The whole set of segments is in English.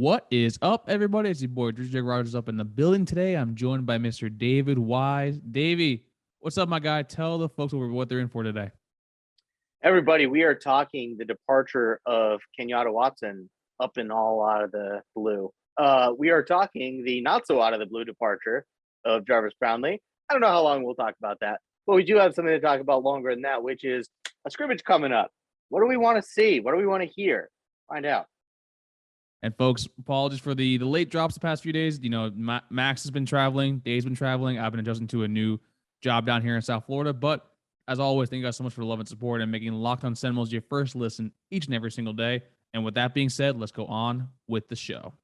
What is up, everybody? It's your boy, Drew Rogers, up in the building today. I'm joined by Mr. David Wise. Davey, what's up, my guy? Tell the folks what they're in for today. Everybody, we are talking the departure of Kenyatta Watson up and all out of the blue. We are talking the not so out of the blue departure of Jarvis Brownlee. I don't know how long we'll talk about that, but we do have something to talk about longer than that, which is a scrimmage coming up. What do we want to see? What do we want to hear? Find out. And folks, apologies for the late drops the past few days. You know, Max has been traveling, Dave's been traveling. I've been adjusting to a new job down here in South Florida. But as always, thank you guys so much for the love and support and making Locked On Seminoles your first listen each and every single day. And with that being said, let's go on with the show.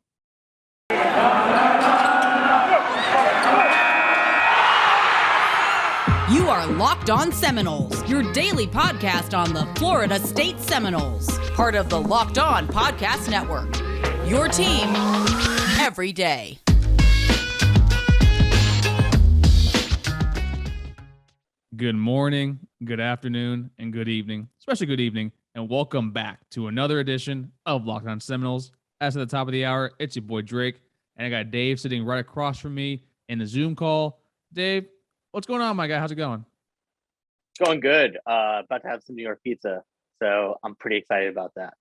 You are Locked On Seminoles, your daily podcast on the Florida State Seminoles, part of the Locked On Podcast Network. Your team every day. Good morning, good afternoon, and good evening, especially good evening, and welcome back to another edition of Locked On Seminoles. As at the top of the hour, it's your boy Drake, and I got Dave sitting right across from me in the Zoom call. Dave, what's going on, my guy? How's it going? It's going good. About to have some New York pizza, so I'm pretty excited about that.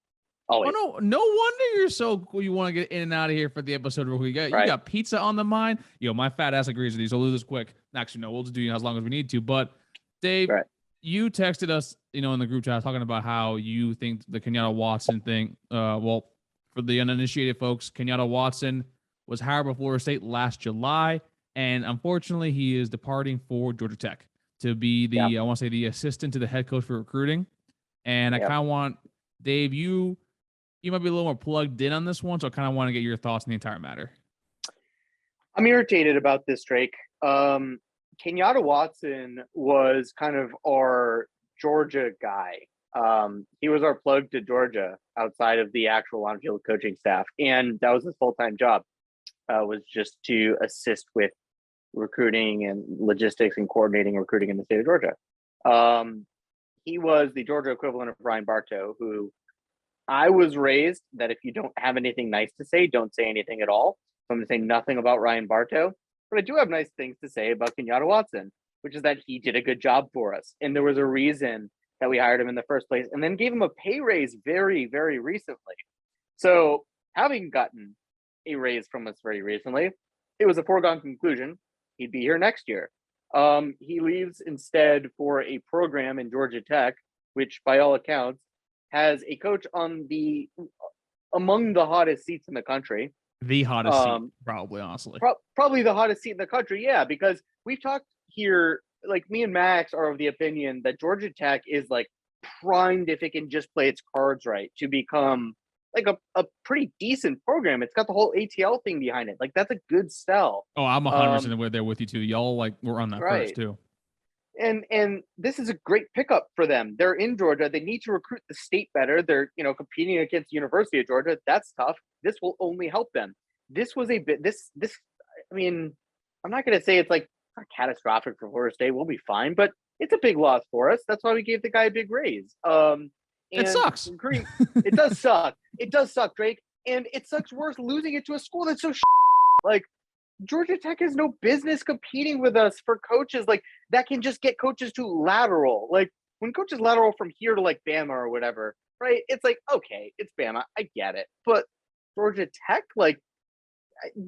Always. Oh, no wonder you're so cool. You want to get in and out of here for the episode real quick. You got pizza on the mind. Yo, my fat ass agrees with you, so we'll do this quick. Actually, no, we'll just do as long as we need to. But Dave, you texted us, in the group chat talking about how you think the Kenyatta Watson thing. Well, for the uninitiated folks, Kenyatta Watson was hired by Florida State last July, and unfortunately, he is departing for Georgia Tech to be I want to say the assistant to the head coach for recruiting. And I kind of want Dave, you might be a little more plugged in on this one, so I kind of want to get your thoughts on the entire matter. I'm irritated about this, Drake. Kenyatta Watson was kind of our Georgia guy. He was our plug to Georgia outside of the actual on-field coaching staff, and that was his full-time job, was just to assist with recruiting and logistics and coordinating recruiting in the state of Georgia. He was the Georgia equivalent of Ryan Bartow, who I was raised that if you don't have anything nice to say, don't say anything at all. So I'm going to say nothing about Ryan Bartow, but I do have nice things to say about Kenyatta Watson, which is that he did a good job for us. And there was a reason that we hired him in the first place and then gave him a pay raise very, very recently. So having gotten a raise from us very recently, it was a foregone conclusion he'd be here next year. He leaves instead for a program in Georgia Tech, which by all accounts has a coach on among the hottest seats in the country. The hottest seat, probably, honestly. Probably the hottest seat in the country, yeah, because we've talked here, like me and Max are of the opinion that Georgia Tech is like primed if it can just play its cards right to become like a pretty decent program. It's got the whole ATL thing behind it. Like that's a good sell. Oh, I'm 100% there with you too. Y'all were on that first too. And this is a great pickup for them. They're in Georgia. They need to recruit the state better. They're, competing against the University of Georgia. That's tough. This will only help them. This was I'm not going to say it's like not catastrophic for Florida State. We'll be fine, but it's a big loss for us. That's why we gave the guy a big raise. It sucks. It does suck. It does suck, Drake. And it sucks worse losing it to a school that's so like Georgia Tech has no business competing with us for coaches like that can just get coaches to lateral. Like when coaches lateral from here to like Bama or whatever, right? It's like, okay, it's Bama. I get it. But Georgia Tech, like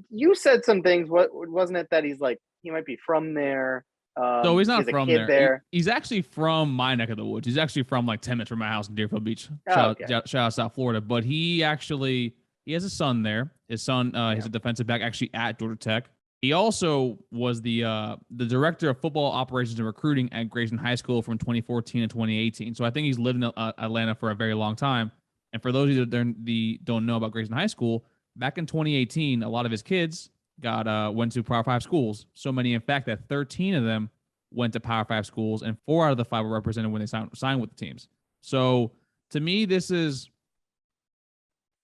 you said some things, wasn't it that he's like, he might be from there. So he's not from there. He's actually from my neck of the woods. He's actually from like 10 minutes from my house in Deerfield Beach. Shout out South Florida. But he has a son there. His son, he's a defensive back actually at Georgia Tech. He also was the director of football operations and recruiting at Grayson High School from 2014 to 2018. So I think he's lived in Atlanta for a very long time. And for those of you that don't know about Grayson High School, back in 2018, a lot of his kids went to Power 5 schools. So many, in fact, that 13 of them went to Power 5 schools, and 4 out of the 5 were represented when they signed with the teams. So to me, it is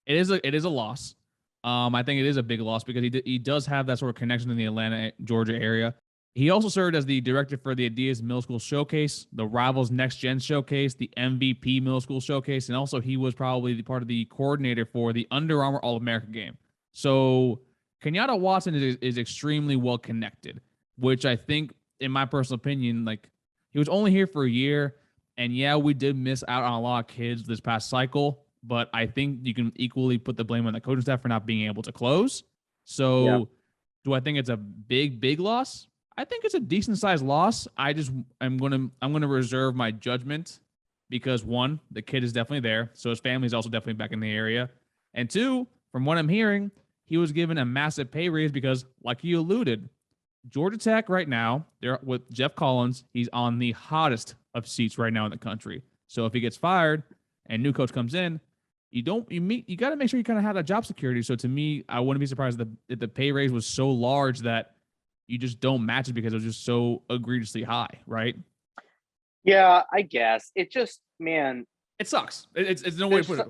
a loss. I think it is a big loss because he does have that sort of connection in the Atlanta, Georgia area. He also served as the director for the Adidas Middle School Showcase, the Rivals Next Gen Showcase, the MVP Middle School Showcase, and also he was probably part of the coordinator for the Under Armour All-America game. So Kenyatta Watson is extremely well connected, which I think, in my personal opinion, like he was only here for a year. And yeah, we did miss out on a lot of kids this past cycle, but I think you can equally put the blame on the coaching staff for not being able to close. So do I think it's a big loss? I think it's a decent sized loss. I'm gonna reserve my judgment because one, the kid is definitely there, so his family is also definitely back in the area, and two, from what I'm hearing, he was given a massive pay raise because, like you alluded, Georgia Tech right now, they're with Jeff Collins. He's on the hottest of seats right now in the country. So if he gets fired and new coach comes in, you got to make sure you kind of have that job security. So to me, I wouldn't be surprised if the pay raise was so large that you just don't match it because it was just so egregiously high, right? Yeah, I guess. It just, man, it sucks. It's no way to put it.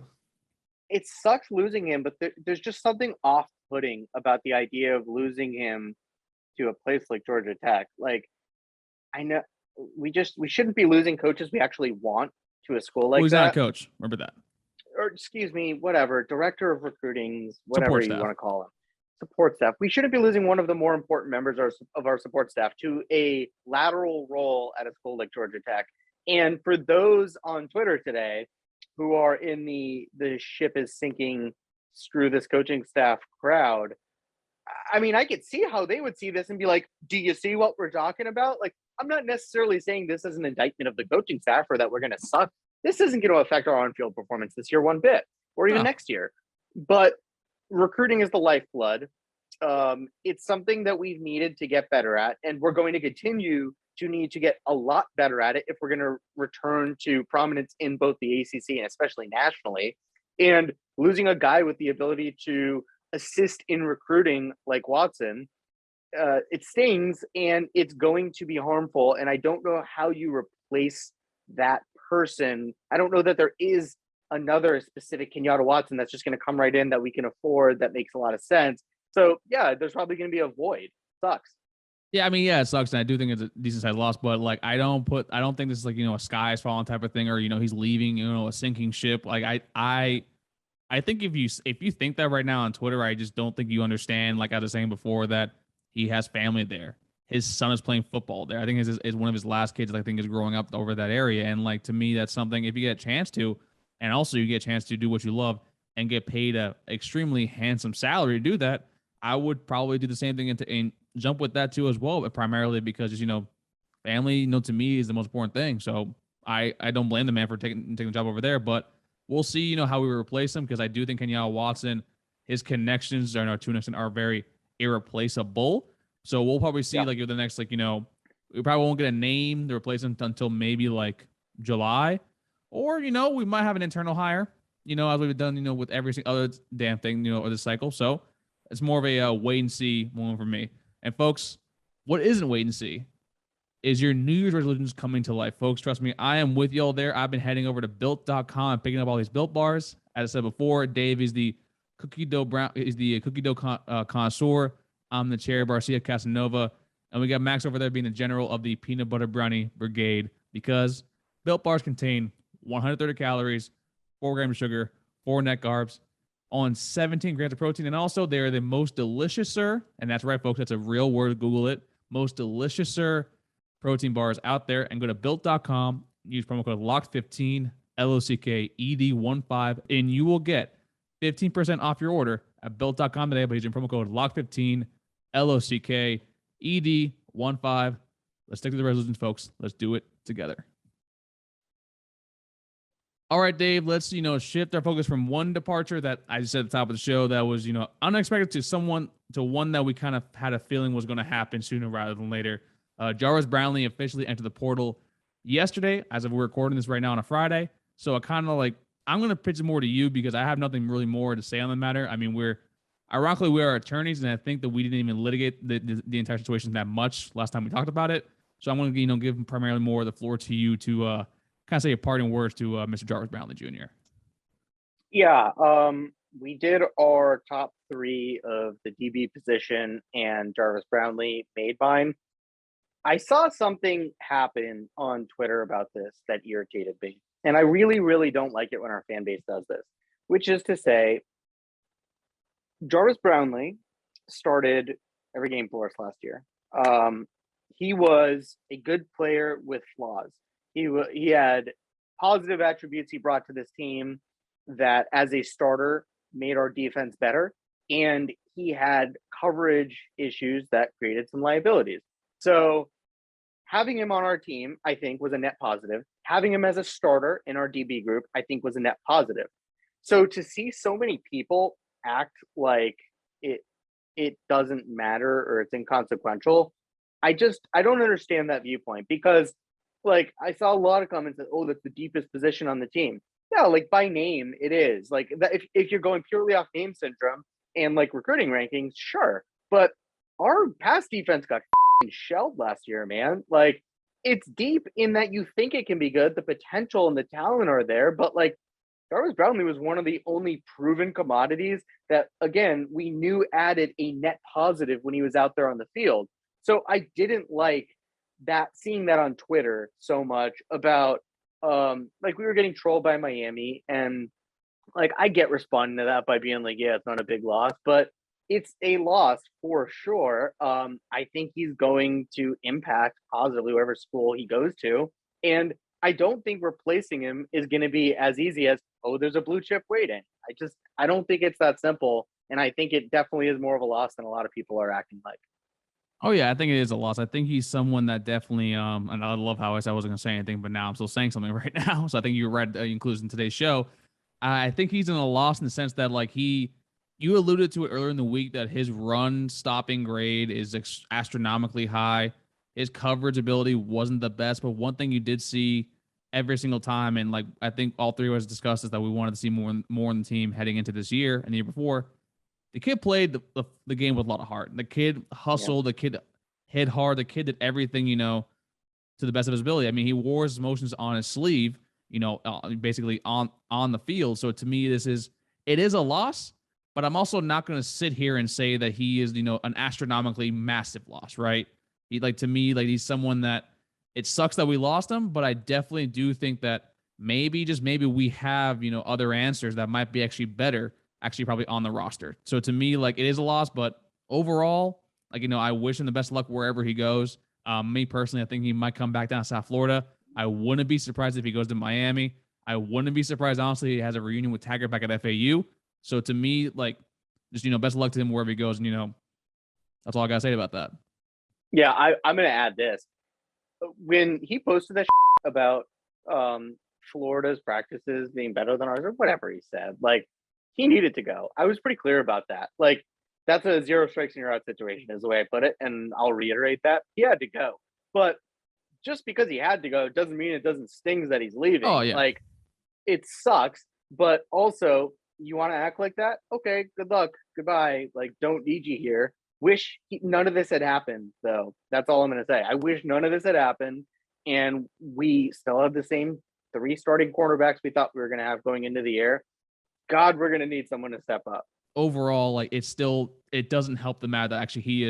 It sucks losing him, but there's just something off-putting about the idea of losing him to a place like Georgia Tech. Like, I know we shouldn't be losing coaches we actually want to a school like that. He's not a coach. Remember that. Or excuse me, whatever, director of recruiting, whatever you want to call him. Support staff. We shouldn't be losing one of the more important members of our support staff to a lateral role at a school like Georgia Tech. And for those on Twitter today who are in the ship is sinking, screw this coaching staff crowd, I mean, I could see how they would see this and be like, do you see what we're talking about? Like, I'm not necessarily saying this is an indictment of the coaching staff or that we're going to suck. This isn't going to affect our on-field performance this year one bit, or even next year. But recruiting is the lifeblood. It's something that we've needed to get better at, and we're going to continue to need to get a lot better at it if we're going to return to prominence in both the ACC and especially nationally. And losing a guy with the ability to assist in recruiting like Watson, it stings and it's going to be harmful. And I don't know how you replace that person. I don't know that there is another specific Kenyatta Watson that's just going to come right in that we can afford that makes a lot of sense. So yeah, there's probably going to be a void. Sucks. Yeah, I mean, yeah, it sucks, and I do think it's a decent sized loss. But like, I don't think this is like, a sky is falling type of thing, or he's leaving, a sinking ship. Like I think if you think that right now on Twitter, I just don't think you understand. Like I was saying before, that he has family there. His son is playing football there. I think is one of his last kids. I think is growing up over that area, and like to me, that's something. If you get a chance to, and also you get a chance to do what you love and get paid a extremely handsome salary to do that, I would probably do the same thing and jump with that too as well, but primarily because family, to me is the most important thing. So I don't blame the man for taking the job over there, but we'll see, how we replace him, because I do think Kenyatta Watson, his connections are very irreplaceable. So we'll probably see like the next we probably won't get a name to replace him until maybe like July, or we might have an internal hire, as we've done with every other damn thing of this cycle. So it's more of a wait and see moment for me. And folks, what isn't wait and see is your New Year's resolutions coming to life. Folks, trust me, I am with y'all there. I've been heading over to built.com and picking up all these Built bars. As I said before, Dave is the cookie dough connoisseur. I'm the cherry barcia Casanova. And we got Max over there being the general of the peanut butter brownie brigade, because Built bars contain 130 calories, 4 grams of sugar, 4 net carbs, on 17 grams of protein. And also, they're the most delicious, sir. And that's right, folks. That's a real word. Google it. Most delicious, sir, protein bars out there. And go to built.com. Use promo code LOCKED15, LOCKED15, and you will get 15% off your order at built.com today by using promo code LOCKED15, LOCKED15. Let's stick to the resolutions, folks. Let's do it together. All right, Dave, let's, shift our focus from one departure that I just said at the top of the show that was, unexpected to one that we kind of had a feeling was going to happen sooner rather than later. Jarvis Brownlee officially entered the portal yesterday, as of we're recording this right now on a Friday. So I'm going to pitch it more to you because I have nothing really more to say on the matter. I mean, we are attorneys, and I think that we didn't even litigate the entire situation that much last time we talked about it. So I'm going to, give primarily more of the floor to you to kind of say a parting words to Mr. Jarvis Brownlee Jr. Yeah, we did our top 3 of the DB position, and Jarvis Brownlee made mine. I saw something happen on Twitter about this that irritated me, and I really, really don't like it when our fan base does this, which is to say, Jarvis Brownlee started every game for us last year. He was a good player with flaws. He had positive attributes he brought to this team that, as a starter, made our defense better. And he had coverage issues that created some liabilities. So having him on our team, I think, was a net positive. Having him as a starter in our DB group, I think, was a net positive. So to see so many people act like it doesn't matter or it's inconsequential, I don't understand that viewpoint, because like I saw a lot of comments that, oh, that's the deepest position on the team. Yeah, like by name it is. Like that, if you're going purely off name syndrome and like recruiting rankings, sure. But our pass defense got shelled last year, man. Like it's deep in that you think it can be good. The potential and the talent are there, but like Jarvis Brownlee was one of the only proven commodities that, again, we knew added a net positive when he was out there on the field. So I didn't like that, seeing that on Twitter so much about like we were getting trolled by Miami, and like I get responding to that by being like, yeah, it's not a big loss, but it's a loss for sure. I think he's going to impact positively wherever school he goes to, and I don't think replacing him is going to be as easy as, oh, there's a blue chip waiting. I don't think it's that simple, and I think it definitely is more of a loss than a lot of people are acting like. Oh yeah, I think it is a loss. I think he's someone that definitely, and I love how I said I wasn't going to say anything, but now I'm still saying something right now. So I think you read includes in today's show. I think he's in a loss in the sense that like you alluded to it earlier in the week that his run stopping grade is astronomically high. His coverage ability wasn't the best, but one thing you did see every single time, and like I think all three of us discussed, is that we wanted to see more in the team heading into this year and the year before. The kid played the game with a lot of heart. The kid hustled. Yeah. The kid hit hard. The kid did everything, to the best of his ability. I mean, he wore his emotions on his sleeve, basically on the field. So to me, it is a loss, but I'm also not going to sit here and say that he is, an astronomically massive loss, right? To me, he's someone that it sucks that we lost him, but I definitely do think that maybe we have, other answers that might be actually better, probably on the roster. So to me, it is a loss, but overall, I wish him the best of luck wherever he goes. Me personally, I think he might come back down to South Florida. I wouldn't be surprised if he goes to Miami. I wouldn't be surprised, honestly, he has a reunion with Taggart back at FAU. So to me, just, best of luck to him wherever he goes. And, that's all I got to say about that. Yeah, I'm going to add this. When he posted that about Florida's practices being better than ours, or whatever he said, he needed to go. I was pretty clear about that. That's a zero strikes and you're out situation is the way I put it. And I'll reiterate that. He had to go. But just because he had to go doesn't mean it doesn't sting that he's leaving. Oh, yeah. It sucks, but also you want to act like that? Okay, good luck. Goodbye. Don't need you here. Wish none of this had happened, though. That's all I'm going to say. I wish none of this had happened, and we still have the same 3 starting cornerbacks we thought we were going to have going into the year. God, we're going to need someone to step up. Overall, it doesn't help the matter that actually he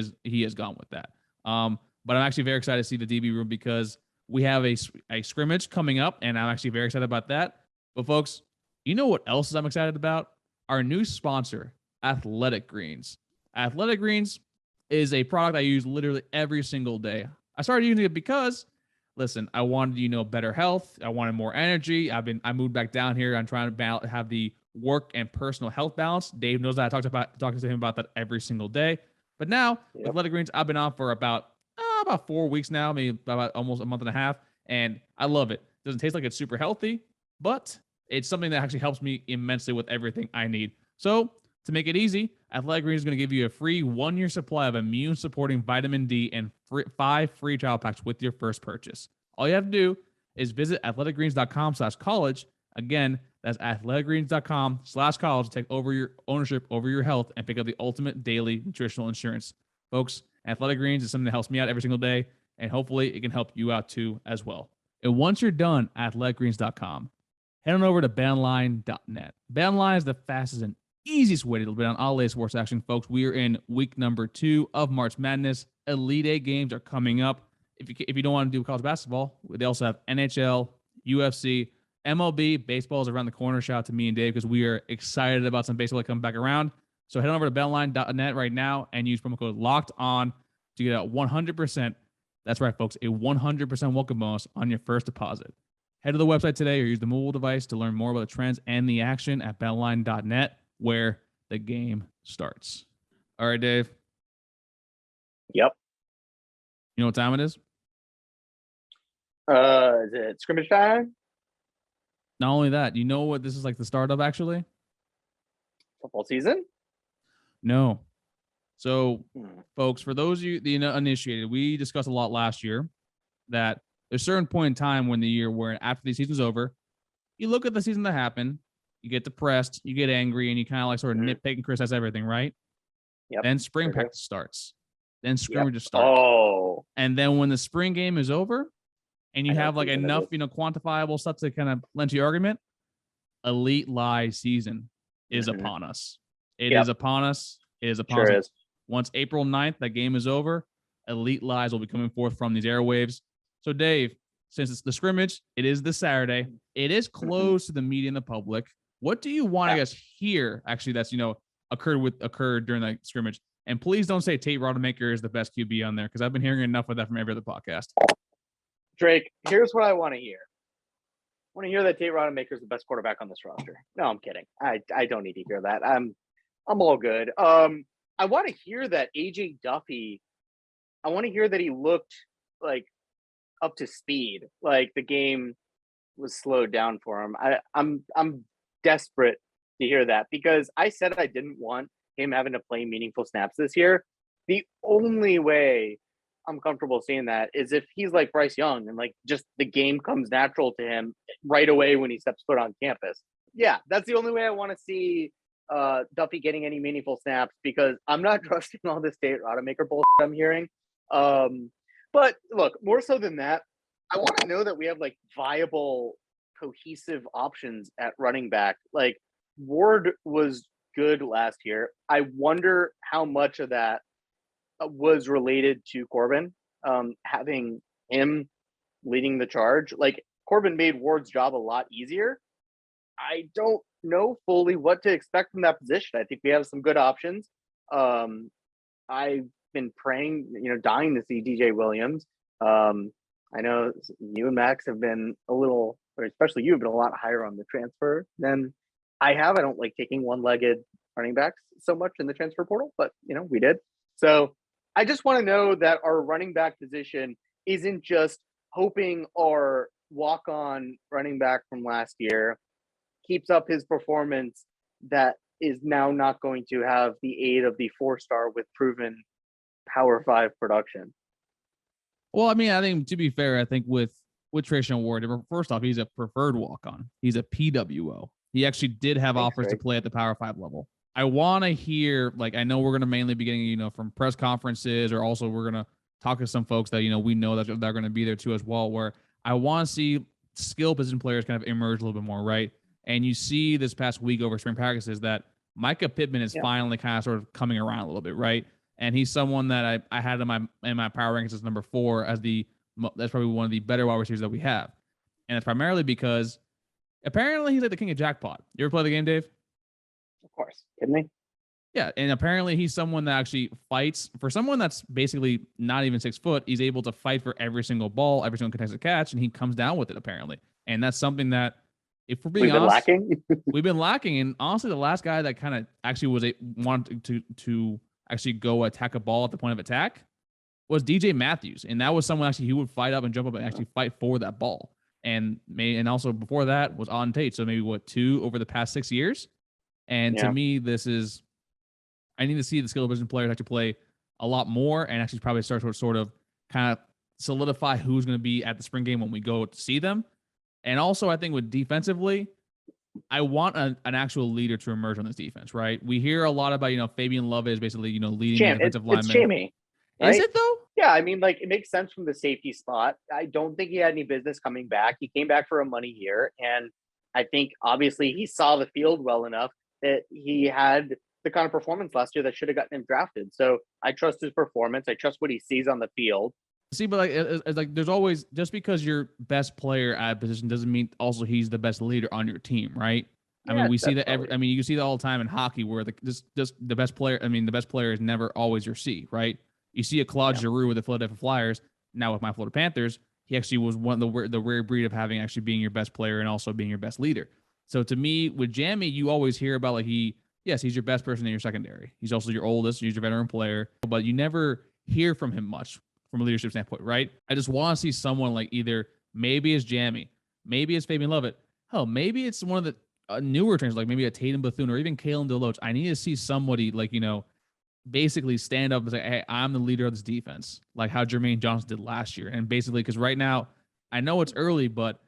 is gone with that. But I'm actually very excited to see the DB room because we have a scrimmage coming up, and I'm actually very excited about that. But folks, you know what else I'm excited about? Our new sponsor, Athletic Greens. Athletic Greens is a product I use literally every single day. I started using it because, listen, I wanted, better health. I wanted more energy. I moved back down here. I'm trying to have the work and personal health balance. Dave knows that. I talked to him about that every single day. But now, Athletic Greens, I've been on for about 4 weeks now, maybe about almost a month and a half, and I love it. It doesn't taste like it's super healthy, but it's something that actually helps me immensely with everything I need. So to make it easy, Athletic Greens is going to give you a free 1-year supply of immune-supporting vitamin D and 5 free trial packs with your first purchase. All you have to do is visit athleticgreens.com/college. Again, that's athleticgreens.com/college to take over your ownership over your health and pick up the ultimate daily nutritional insurance. Folks, Athletic Greens is something that helps me out every single day, and hopefully it can help you out too as well. And once you're done at athleticgreens.com, head on over to betonline.net. BetOnline is the fastest and easiest way to bet on all latest sports action, folks. We are in week number 2 of March Madness. Elite 8 games are coming up. If you don't want to do college basketball, they also have NHL, UFC, MLB. Baseball is around the corner. Shout out to me and Dave because we are excited about some baseball coming back around. So head on over to betonline.net right now and use promo code LOCKEDON to get a 100%. That's right, folks, a 100% welcome bonus on your first deposit. Head to the website today or use the mobile device to learn more about the trends and the action at betonline.net, where the game starts. All right, Dave. Yep. You know what time it is? Is it scrimmage time? Not only that, you know what this is like the start of, actually? Football season? No. So, folks, for those of you the uninitiated, we discussed a lot last year that there's a certain point in time when the year where after the season's over, you look at the season that happened, you get depressed, you get angry, and you kind of like sort of nitpick and criticize everything, right? Yep. Then spring practice starts. Then scrimmages start. Oh. And then when the spring game is over and you have like enough, quantifiable stuff to kind of lend to your argument, Elite Live season is upon us. It is upon us. It is upon us. Once April 9th, that game is over, Elite Lives will be coming forth from these airwaves. So, Dave, since it's the scrimmage, it is this Saturday. It is closed to the media and the public. What do you want, I guess, hear, actually, that's, occurred during the scrimmage? And please don't say Tate Rodemaker is the best QB on there, because I've been hearing enough of that from every other podcast. Drake, here's what I want to hear. I want to hear that Tate Rodemaker is the best quarterback on this roster. No, I'm kidding. I don't need to hear that. I'm all good. I want to hear that AJ Duffy, I want to hear that he looked like up to speed, like the game was slowed down for him. I'm desperate to hear that, because I said I didn't want him having to play meaningful snaps this year. The only way I'm comfortable seeing that is if he's like Bryce Young and like just the game comes natural to him right away when he steps foot on campus. Yeah, that's the only way I want to see Duffy getting any meaningful snaps, because I'm not trusting all this Tate Rodemaker bullshit I'm hearing. But look, more so than that, I want to know that we have like viable, cohesive options at running back. Like Ward was good last year. I wonder how much of that was related to Corbin, having him leading the charge. Like Corbin made Ward's job a lot easier. I don't know fully what to expect from that position. I think we have some good options. I've been praying, dying to see DJ Williams. I know you and Max have been a little, or especially you have been a lot higher on the transfer than I have. I don't like taking one-legged running backs so much in the transfer portal, but we did. So I just want to know that our running back position isn't just hoping our walk-on running back from last year keeps up his performance that is now not going to have the aid of the 4-star with proven Power 5 production. Well, I mean, I think to be fair, I think with Trayshawn Ward, first off, he's a preferred walk-on. He's a PWO. He actually did have offers to play at the Power 5 level. I want to hear, like, I know we're going to mainly be getting, from press conferences, or also we're going to talk to some folks that, we know that they're going to be there too as well, where I want to see skill position players kind of emerge a little bit more, right? And you see this past week over spring practices that Micah Pittman is finally kind of sort of coming around a little bit, right? And he's someone that I had in my power rankings as number 4 as that's probably one of the better wide receivers that we have. And it's primarily because apparently he's like the king of jackpot. You ever play the game, Dave? Of course. Kidding me? Yeah, and apparently he's someone that actually fights. For someone that's basically not even 6 foot, he's able to fight for every single ball, every single contested catch, and he comes down with it apparently. And that's something that, if we're being honest, we've been lacking. And honestly, the last guy that kind of actually wanted to actually go attack a ball at the point of attack was DJ Matthews. And that was someone actually he would fight up and jump up and actually fight for that ball. And also before that was on Tate. So maybe 2 over the past 6 years. And to me, I need to see the skill position players actually play a lot more and actually probably start to sort of kind of solidify who's going to be at the spring game when we go to see them. And also, I think with defensively, I want an actual leader to emerge on this defense, right? We hear a lot about, Fabian Love is basically, leading the defensive lineman. It's Jamie. Right? Is it though? Yeah, I mean, like, it makes sense from the safety spot. I don't think he had any business coming back. He came back for a money year. And I think, obviously, he saw the field well enough that he had the kind of performance last year that should have gotten him drafted. So I trust his performance. I trust what he sees on the field. See, but it's like there's always, just because you're best player at a position doesn't mean also he's the best leader on your team, right? I mean, we see that you see that all the time in hockey where just the best player. I mean, the best player is never always your C, right? You see a Claude Giroux with the Philadelphia Flyers. Now with my Florida Panthers, he actually was one of the rare breed of having actually being your best player and also being your best leader. So to me, with Jamie, you always hear about like he's your best person in your secondary. He's also your oldest. He's your veteran player, but you never hear from him much from a leadership standpoint, right? I just want to see someone like either maybe it's Jamie, maybe it's Fabian Lovett. Hell, maybe it's one of the newer trainers, like maybe a Tatum Bethune or even Kalen DeLoach. I need to see somebody like, basically stand up and say, hey, I'm the leader of this defense, like how Jermaine Johnson did last year. And basically, because right now, I know it's early, but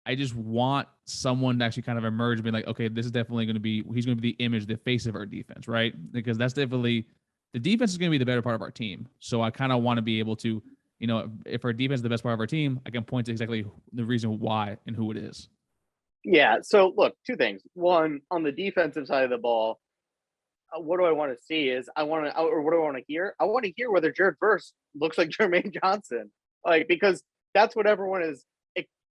I just want someone to actually kind of emerge and be like, okay, this is definitely going to be, he's going to be the image, the face of our defense, right? Because that's definitely, the defense is going to be the better part of our team. So I kind of want to be able to, if our defense is the best part of our team, I can point to exactly the reason why and who it is. Yeah. So look, two things. One, on the defensive side of the ball, what do I want to see is what do I want to hear? I want to hear whether Jared Verse looks like Jermaine Johnson, because that's what everyone is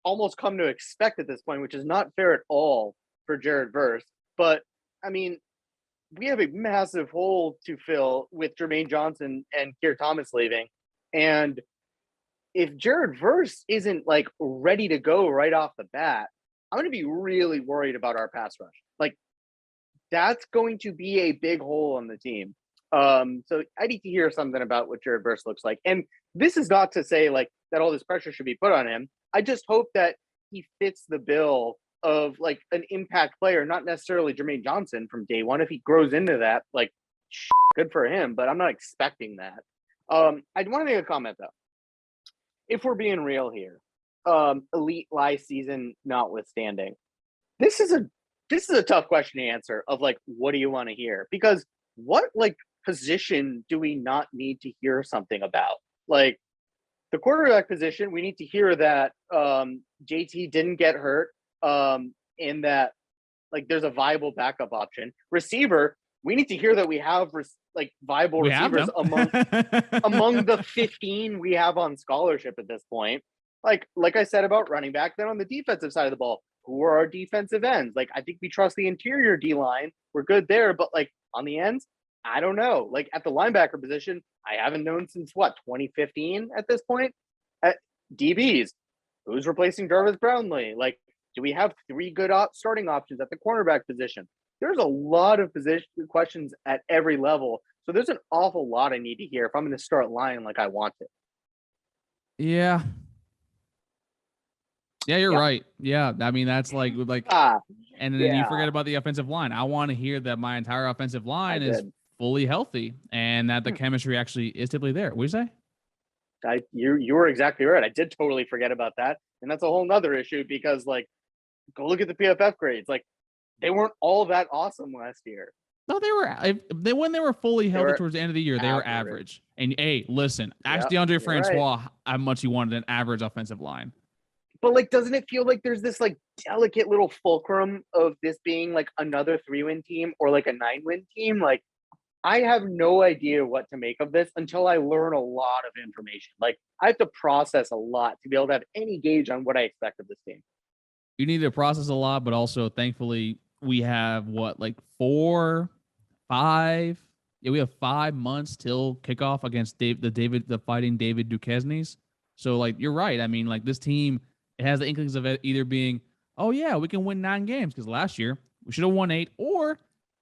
almost come to expect at this point, which is not fair at all for Jared Verse. But I mean, we have a massive hole to fill with Jermaine Johnson and Keir Thomas leaving. And if Jared Verse isn't like ready to go right off the bat, I'm going to be really worried about our pass rush. Like, that's going to be a big hole on the team. So I need to hear something about what Jared Verse looks like. And this is not to say like that all this pressure should be put on him. I just hope that he fits the bill of like an impact player, not necessarily Jermaine Johnson from day one. If he grows into that, like, good for him, but I'm not expecting that. I want to make a comment though. If we're being real here, elite live season notwithstanding, this is a tough question to answer of like, what do you want to hear? Because what like position do we not need to hear something about? Like the quarterback position, we need to hear that JT didn't get hurt, and that like there's a viable backup option. Receiver, we need to hear that we have viable receivers among the 15 we have on scholarship at this point. Like I said about running back, then on the defensive side of the ball, who are our defensive ends? Like, I think we trust the interior D-line. We're good there. But, like, on the ends, I don't know. Like, at the linebacker position, I haven't known since, 2015 at this point? At DBs, who's replacing Jarvis Brownlee? Like, do we have 3 good starting options at the cornerback position? There's a lot of position questions at every level. So there's an awful lot I need to hear if I'm going to start lying like I want to. Yeah. Yeah, you're right. Yeah, I mean that's and then you forget about the offensive line. I want to hear that my entire offensive line is fully healthy and that the chemistry actually is typically there. What do you say? You were exactly right. I did totally forget about that, and that's a whole nother issue because go look at the PFF grades. Like they weren't all that awesome last year. No, when they were fully healthy towards the end of the year, they were average. And hey, listen, ask DeAndre Francois how much he wanted an average offensive line. But doesn't it feel like there's this delicate little fulcrum of this being another 3-win team or a 9-win team? I have no idea what to make of this until I learn a lot of information. I have to process a lot to be able to have any gauge on what I expect of this team. You need to process a lot, but also thankfully we have 4, 5. Yeah, we have 5 months till kickoff against the fighting David Duquesnes. So you're right. I mean, this team, it has the inklings of it either being, oh yeah, we can win 9 games because last year we should have won 8, or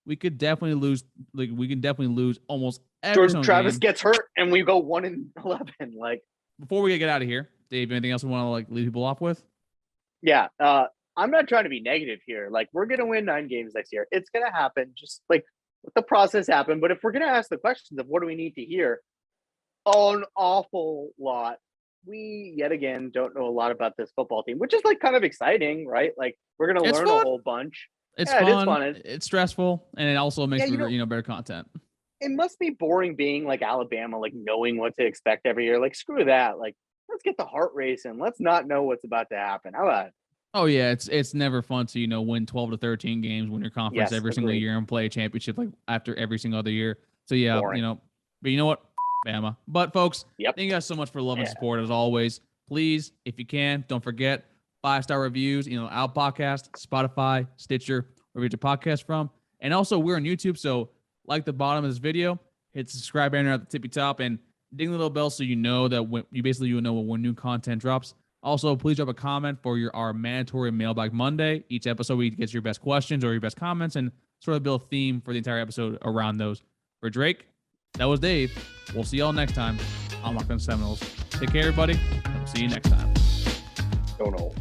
we could definitely lose. We can definitely lose almost every Jordan Travis gets hurt and we go 1-11. Before we get out of here, Dave, anything else we want to leave people off with? Yeah, I'm not trying to be negative here. We're gonna win 9 games next year. It's gonna happen. Just let the process happen. But if we're gonna ask the questions of what do we need to hear, an awful lot. We yet again don't know a lot about this football team, which is kind of exciting, right? We're gonna learn a whole bunch. It's fun. It is fun. It's stressful, and it also makes for better content. It must be boring being Alabama, knowing what to expect every year. Screw that. Let's get the heart racing. Let's not know what's about to happen. How about it? Oh yeah, it's never fun to win 12 to 13 games, win your conference every single year, and play a championship after every single other year. So yeah, boring. But you know what? Bama. But folks, thank you guys so much for love and support as always. Please, if you can, don't forget 5-star reviews, Out Podcast, Spotify, Stitcher, wherever you get your podcast from. And also, we're on YouTube, so like the bottom of this video, hit the subscribe banner at the tippy top, and ding the little bell so you know that when you know when new content drops. Also, please drop a comment for our mandatory Mailbag Monday. Each episode, we get your best questions or your best comments and sort of build a theme for the entire episode around those. For Drake, that was Dave. We'll see y'all next time on Locked On Seminoles. Take care, everybody. And we'll see you next time. Don't know.